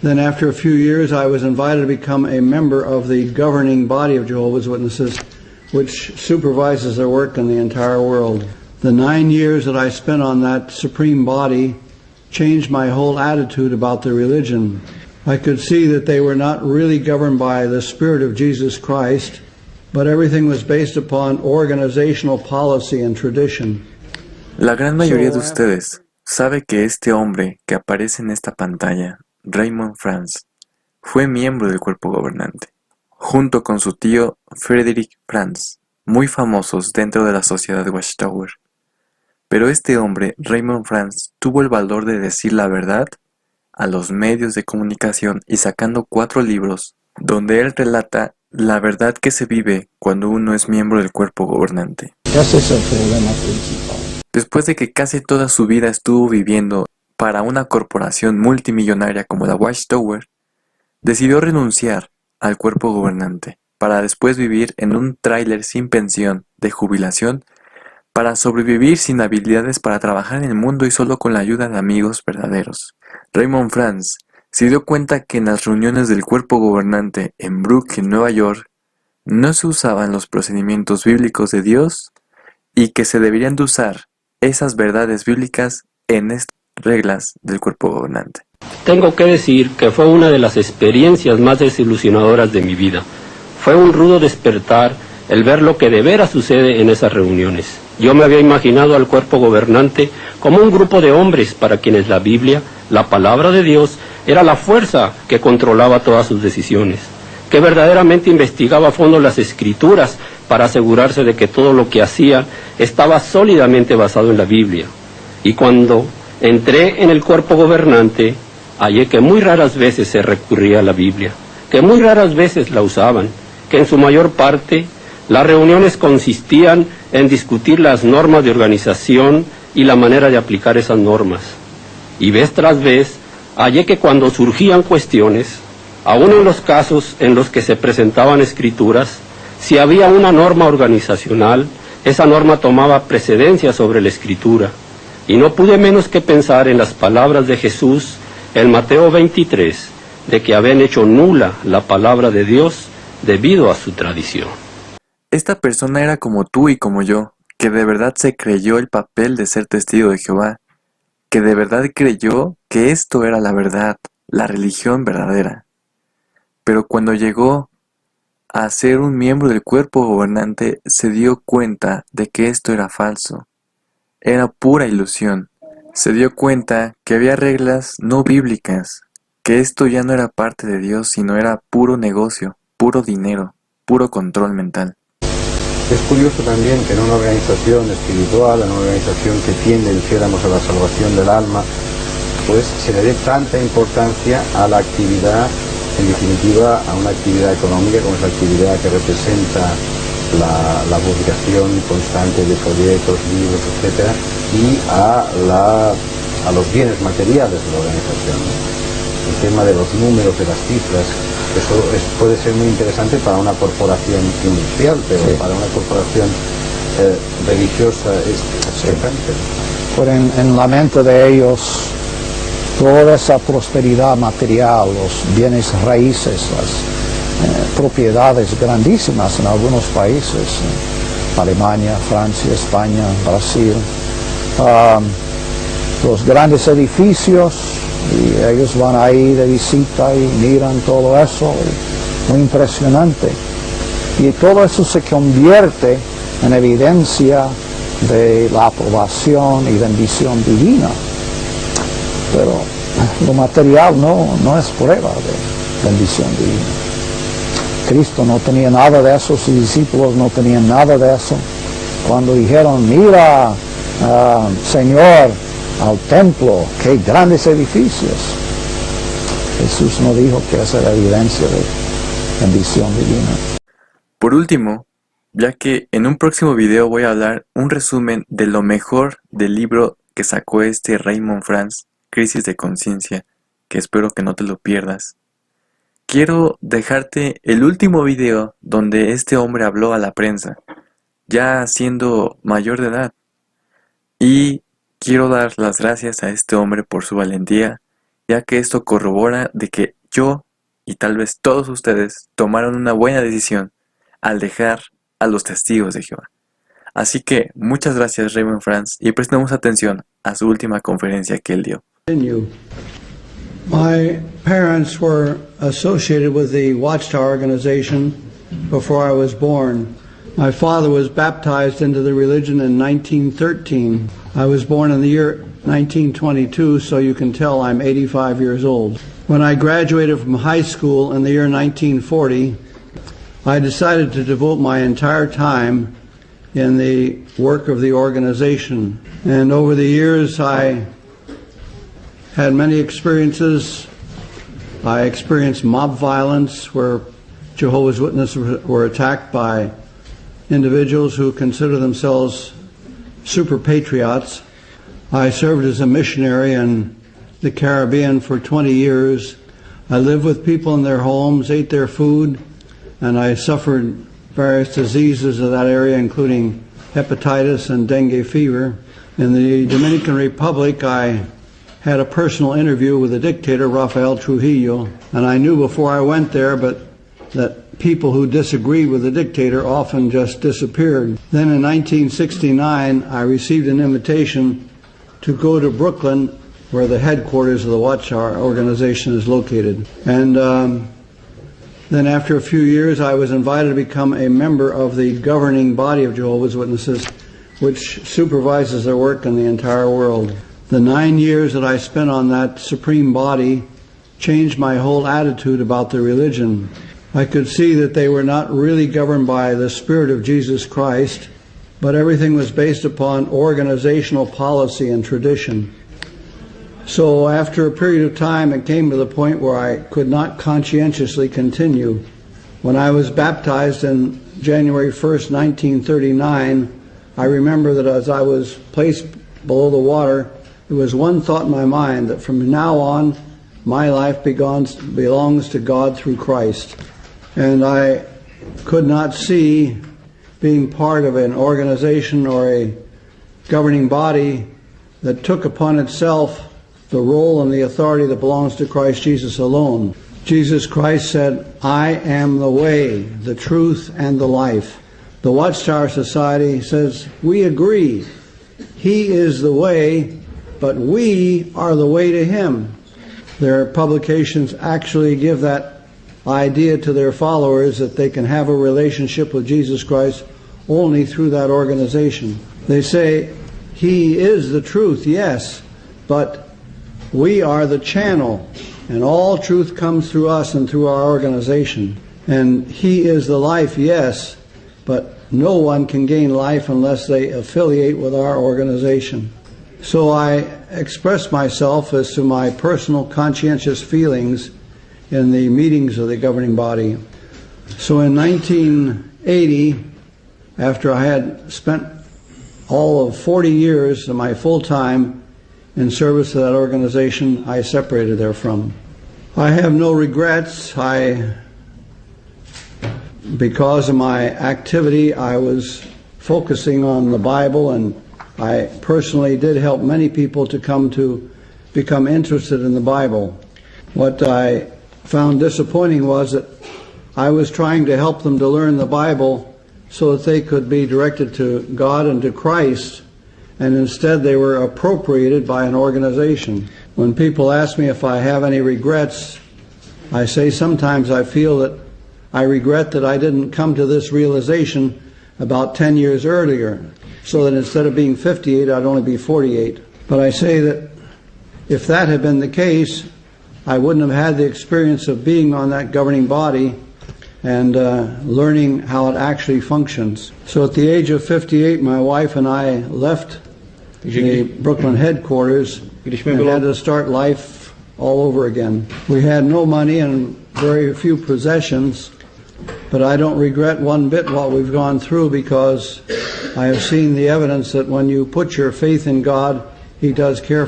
Then after a few years, I was invited to become a member of the governing body of Jehovah's Witnesses, which supervises their work in the entire world. The 9 years that I spent on that supreme body changed my whole attitude about their religion. I could see that they were not really governed by the Spirit of Jesus Christ, but everything was based upon organizational policy and tradition. La gran mayoría de ustedes sabe que este hombre que aparece en esta pantalla, Raymond Franz, fue miembro del cuerpo gobernante, junto con su tío Frederick Franz, muy famosos dentro de la sociedad de Watchtower. Pero este hombre, Raymond Franz, tuvo el valor de decir la verdad a los medios de comunicación y sacando 4 libros donde él relata la verdad que se vive cuando uno es miembro del cuerpo gobernante. Ese es el problema principal. Después de que casi toda su vida estuvo viviendo para una corporación multimillonaria como la Watchtower, decidió renunciar al cuerpo gobernante para después vivir en un tráiler sin pensión de jubilación para sobrevivir sin habilidades para trabajar en el mundo y solo con la ayuda de amigos verdaderos. Raymond Franz se dio cuenta que en las reuniones del cuerpo gobernante en Brooklyn, Nueva York, no se usaban los procedimientos bíblicos de Dios y que se deberían de usar esas verdades bíblicas en estas reglas del cuerpo gobernante. Tengo que decir que fue una de las experiencias más desilusionadoras de mi vida. Fue un rudo despertar el ver lo que de veras sucede en esas reuniones. Yo me había imaginado al cuerpo gobernante como un grupo de hombres para quienes la Biblia, la palabra de Dios, era la fuerza que controlaba todas sus decisiones, que verdaderamente investigaba a fondo las Escrituras para asegurarse de que todo lo que hacía estaba sólidamente basado en la Biblia. Y cuando entré en el cuerpo gobernante, hallé que muy raras veces se recurría a la Biblia, que muy raras veces la usaban, que en su mayor parte las reuniones consistían en discutir las normas de organización y la manera de aplicar esas normas. Y vez tras vez, hallé que cuando surgían cuestiones, aún en los casos en los que se presentaban escrituras, si había una norma organizacional, esa norma tomaba precedencia sobre la escritura. Y no pude menos que pensar en las palabras de Jesús en Mateo 23, de que habían hecho nula la palabra de Dios debido a su tradición. Esta persona era como tú y como yo, que de verdad se creyó el papel de ser testigo de Jehová, que de verdad creyó que esto era la verdad, la religión verdadera. Pero cuando llegó a ser un miembro del cuerpo gobernante, se dio cuenta de que esto era falso, era pura ilusión. Se dio cuenta que había reglas no bíblicas, que esto ya no era parte de Dios, sino era puro negocio, puro dinero, puro control mental. Es curioso también que en una organización espiritual, en una organización que tiende, dijéramos, a la salvación del alma, pues se le dé tanta importancia a la actividad, en definitiva, a una actividad económica como es la actividad que representa la publicación constante de folletos, libros, etcétera, y a los bienes materiales de la organización, ¿no? El tema de los números, de las cifras, eso puede ser muy interesante para una corporación industrial, pero sí, para una corporación religiosa es frecuente. Pero en la mente de ellos, toda esa prosperidad material, los bienes raíces, las propiedades grandísimas en algunos países, Alemania, Francia, España, Brasil, los grandes edificios, y ellos van ahí de visita y miran todo eso, muy impresionante. Y todo eso se convierte en evidencia de la aprobación y bendición divina. Pero lo material no es prueba de bendición divina. Cristo no tenía nada de eso, sus discípulos no tenían nada de eso. Cuando dijeron, mira, Señor, al templo, qué grandes edificios. Jesús no dijo que esa era evidencia de bendición divina. Por último, ya que en un próximo video voy a hablar un resumen de lo mejor del libro que sacó este Raymond Franz, Crisis de Conciencia, que espero que no te lo pierdas. Quiero dejarte el último video donde este hombre habló a la prensa, ya siendo mayor de edad, y quiero dar las gracias a este hombre por su valentía ya que esto corrobora de que yo y tal vez todos ustedes tomaron una buena decisión al dejar a los testigos de Jehová. Así que muchas gracias Raymond Franz y prestemos atención a su última conferencia que él dio. My parents were associated with the Watchtower organization before I was born. My father was baptized into the religion in 1913. I was born in the year 1922, so you can tell I'm 85 years old. When I graduated from high school in the year 1940, I decided to devote my entire time in the work of the organization. And over the years, I had many experiences. I experienced mob violence where Jehovah's Witnesses were attacked by individuals who consider themselves super patriots. I served as a missionary in the Caribbean for 20 years. I lived with people in their homes, ate their food, and I suffered various diseases of that area, including hepatitis and dengue fever. In the Dominican Republic, I had a personal interview with the dictator, Rafael Trujillo, and I knew before I went there that people who disagreed with the dictator often just disappeared. Then in 1969, I received an invitation to go to Brooklyn, where the headquarters of the Watchtower organization is located. And then after a few years, I was invited to become a member of the governing body of Jehovah's Witnesses, which supervises their work in the entire world. The 9 years that I spent on that supreme body changed my whole attitude about the religion. I could see that they were not really governed by the Spirit of Jesus Christ, but everything was based upon organizational policy and tradition. So after a period of time, it came to the point where I could not conscientiously continue. When I was baptized in January 1st, 1939, I remember that as I was placed below the water, there was one thought in my mind that from now on, my life belongs to God through Christ. And I could not see being part of an organization or a governing body that took upon itself the role and the authority that belongs to Christ Jesus alone. Jesus Christ said, "I am the way, the truth, and the life." The Watchtower Society says, we agree. He is the way, but we are the way to Him. Their publications actually give that idea to their followers that they can have a relationship with Jesus Christ only through that organization. They say, He is the truth, yes, but we are the channel, and all truth comes through us and through our organization. And He is the life, yes, but no one can gain life unless they affiliate with our organization. So I expressed myself as to my personal conscientious feelings in the meetings of the governing body. So in 1980, after I had spent all of 40 years of my full time in service to that organization, I separated therefrom. I have no regrets. Because of my activity, I was focusing on the Bible, and I personally did help many people to become interested in the Bible. What I found disappointing was that I was trying to help them to learn the Bible so that they could be directed to God and to Christ, and instead they were appropriated by an organization. When people ask me if I have any regrets, I say sometimes I feel that I regret that I didn't come to this realization about 10 years earlier, so that instead of being 58, I'd only be 48. But I say that if that had been the case, I wouldn't have had the experience of being on that governing body and learning how it actually functions. So at the age of 58, my wife and I left the Brooklyn headquarters and had to start life all over again. We had no money and very few possessions, but I don't regret one bit what we've gone through, because I have seen the evidence that when you put your faith in God, He does care for you.